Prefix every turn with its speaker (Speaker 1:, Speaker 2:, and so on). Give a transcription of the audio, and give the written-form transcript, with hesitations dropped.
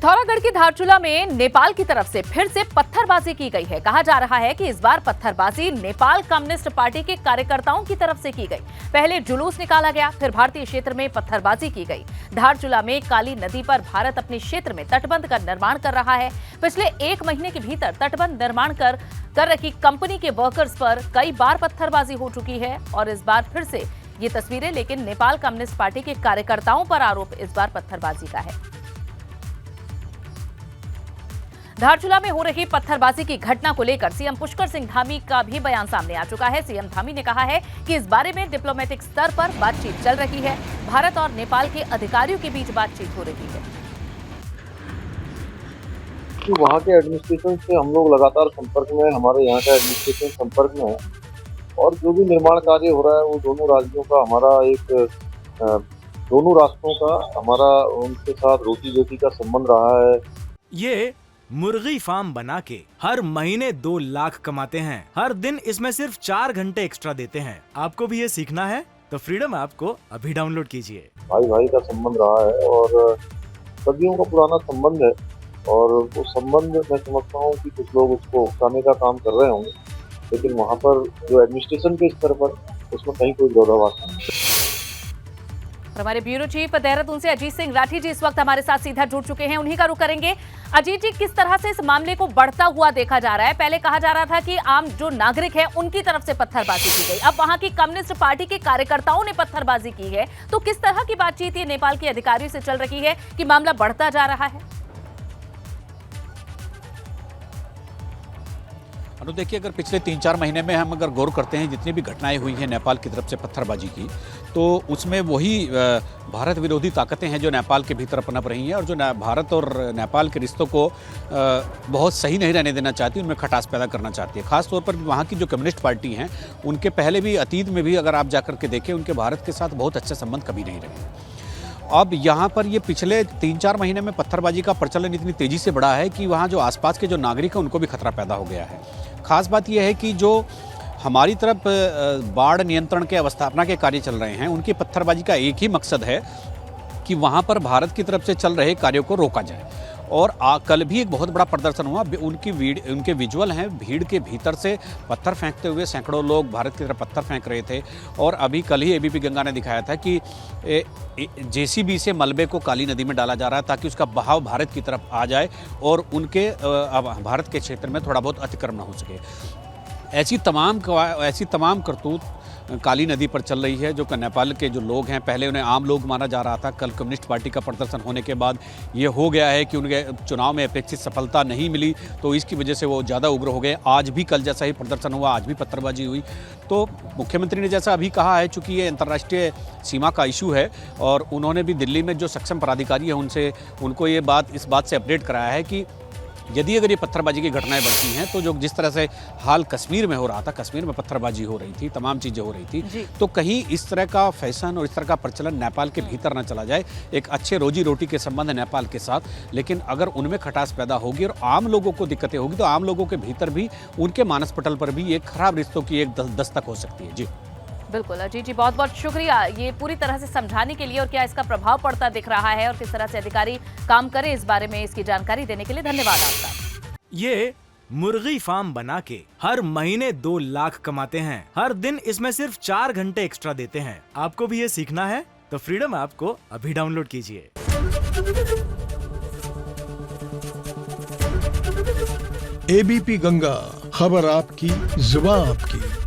Speaker 1: पिथौरागढ़ की धारचूला में नेपाल की तरफ से फिर से पत्थरबाजी की गई है। कहा जा रहा है कि इस बार पत्थरबाजी नेपाल कम्युनिस्ट पार्टी के कार्यकर्ताओं की तरफ से की गई। पहले जुलूस निकाला गया, फिर भारतीय क्षेत्र में पत्थरबाजी की गई। धारचूला में काली नदी पर भारत अपने क्षेत्र में तटबंध का निर्माण कर रहा है। पिछले 1 महीने के भीतर तटबंध निर्माण कर रखी कंपनी के वर्कर्स पर कई बार पत्थरबाजी हो चुकी है और इस बार फिर से ये तस्वीरें, लेकिन नेपाल कम्युनिस्ट पार्टी के कार्यकर्ताओं पर आरोप इस बार पत्थरबाजी का है। धारचूला में हो रही पत्थरबाजी की घटना को लेकर सीएम पुष्कर सिंह धामी का भी बयान सामने आ चुका है। सीएम धामी ने कहा है कि इस बारे में डिप्लोमेटिक स्तर पर बातचीत चल रही है। भारत और नेपाल के अधिकारियों के बीच बातचीत हो रही है।
Speaker 2: वहाँ के एडमिनिस्ट्रेशन से हम लोग लगातार संपर्क में, हमारे यहाँ का एडमिनिस्ट्रेशन संपर्क में है और जो भी निर्माण कार्य हो रहा है वो दोनों राज्यों का हमारा दोनों राष्ट्रों का हमारा उनके साथ रोटी रोटी का संबंध रहा है।
Speaker 3: ये मुर्गी फार्म बना के हर महीने 2 लाख कमाते हैं। हर दिन इसमें सिर्फ 4 घंटे एक्स्ट्रा देते हैं। आपको भी ये सीखना है तो फ्रीडम ऐप को अभी डाउनलोड कीजिए।
Speaker 2: भाई भाई का संबंध रहा है और सदियों का पुराना संबंध है और वो संबंध मैं समझता हूँ कि कुछ लोग उसको उकसाने का काम कर रहे होंगे, लेकिन वहाँ पर जो एडमिनिस्ट्रेशन के स्तर पर उसमें कहीं कोई विरोधाभास नहीं है।
Speaker 1: हमारे ब्यूरो चीफ देहरादून से अजीत सिंह राठी जी इस वक्त हमारे साथ सीधा जुड़ चुके हैं, उन्हीं का रुख करेंगे। अजीत जी, किस तरह से इस मामले को बढ़ता हुआ देखा जा रहा है? पहले कहा जा रहा था कि आम जो नागरिक है उनकी तरफ से पत्थरबाजी की गई, अब वहां की कम्युनिस्ट पार्टी के कार्यकर्ताओं ने पत्थरबाजी की है, तो किस तरह की बातचीत ये नेपाल के अधिकारियों से चल रही है कि मामला बढ़ता जा रहा है?
Speaker 4: देखिए, अगर पिछले 3-4 महीने में हम अगर गौर करते हैं जितनी भी घटनाएं हुई हैं नेपाल की तरफ से पत्थरबाजी की, तो उसमें वही भारत विरोधी ताकतें हैं जो नेपाल के भीतर पनप रही हैं और जो भारत और नेपाल के रिश्तों को बहुत सही नहीं रहने देना चाहती, उनमें खटास पैदा करना चाहती है। खासतौर पर वहाँ की जो कम्युनिस्ट पार्टी हैं, उनके पहले भी अतीत में भी अगर आप जाकर के देखें, उनके भारत के साथ बहुत अच्छे संबंध कभी नहीं रहे। अब यहाँ पर ये पिछले 3-4 महीने में पत्थरबाजी का प्रचलन इतनी तेज़ी से बढ़ा है कि वहाँ जो आसपास के जो नागरिक हैं उनको भी खतरा पैदा हो गया है। खास बात यह है कि जो हमारी तरफ बाढ़ नियंत्रण के अवस्थापना के कार्य चल रहे हैं, उनकी पत्थरबाजी का एक ही मकसद है कि वहाँ पर भारत की तरफ से चल रहे कार्यों को रोका जाए। और कल भी एक बहुत बड़ा प्रदर्शन हुआ, उनके विजुअल हैं, भीड़ के भीतर से पत्थर फेंकते हुए सैकड़ों लोग भारत की तरफ पत्थर फेंक रहे थे। और अभी कल ही एबीपी गंगा ने दिखाया था कि जेसीबी से मलबे को काली नदी में डाला जा रहा है ताकि उसका बहाव भारत की तरफ आ जाए और उनके भारत के क्षेत्र में थोड़ा बहुत अतिक्रमण हो सके। ऐसी तमाम करतूत काली नदी पर चल रही है। जो नेपाल के जो लोग हैं, पहले उन्हें आम लोग माना जा रहा था, कल कम्युनिस्ट पार्टी का प्रदर्शन होने के बाद ये हो गया है कि उनके चुनाव में अपेक्षित सफलता नहीं मिली, तो इसकी वजह से वो ज़्यादा उग्र हो गए। आज भी कल जैसा ही प्रदर्शन हुआ, आज भी पत्थरबाजी हुई। तो मुख्यमंत्री ने जैसा अभी कहा है, चूँकि ये अंतर्राष्ट्रीय सीमा का इशू है और उन्होंने भी दिल्ली में जो सक्षम पदाधिकारी है उनको ये इस बात से अपडेट कराया है कि यदि अगर ये पत्थरबाजी की घटनाएं बढ़ती हैं तो जो जिस तरह से हाल कश्मीर में हो रहा था, कश्मीर में पत्थरबाजी हो रही थी, तमाम चीज़ें हो रही थी, तो कहीं इस तरह का फैशन और इस तरह का प्रचलन नेपाल के भीतर ना चला जाए। एक अच्छे रोजी रोटी के संबंध है नेपाल के साथ, लेकिन अगर उनमें खटास पैदा होगी और आम लोगों को दिक्कतें होगी तो आम लोगों के भीतर भी, उनके मानस पटल पर भी एक खराब रिश्तों की एक दस्तक हो सकती है। जी
Speaker 1: बिल्कुल अजीत जी, बहुत बहुत शुक्रिया ये पूरी तरह से समझाने के लिए और क्या इसका प्रभाव पड़ता दिख रहा है और किस तरह से अधिकारी काम करें इस बारे में, इसकी जानकारी देने के लिए धन्यवाद आपका।
Speaker 3: ये मुर्गी फार्म बना के हर महीने 2 लाख कमाते हैं। हर दिन इसमें सिर्फ 4 घंटे एक्स्ट्रा देते हैं। आपको भी ये सीखना है तो फ्रीडम ऐप को अभी डाउनलोड कीजिए।
Speaker 5: एबीपी गंगा, खबर आपकी, जुबान आपकी।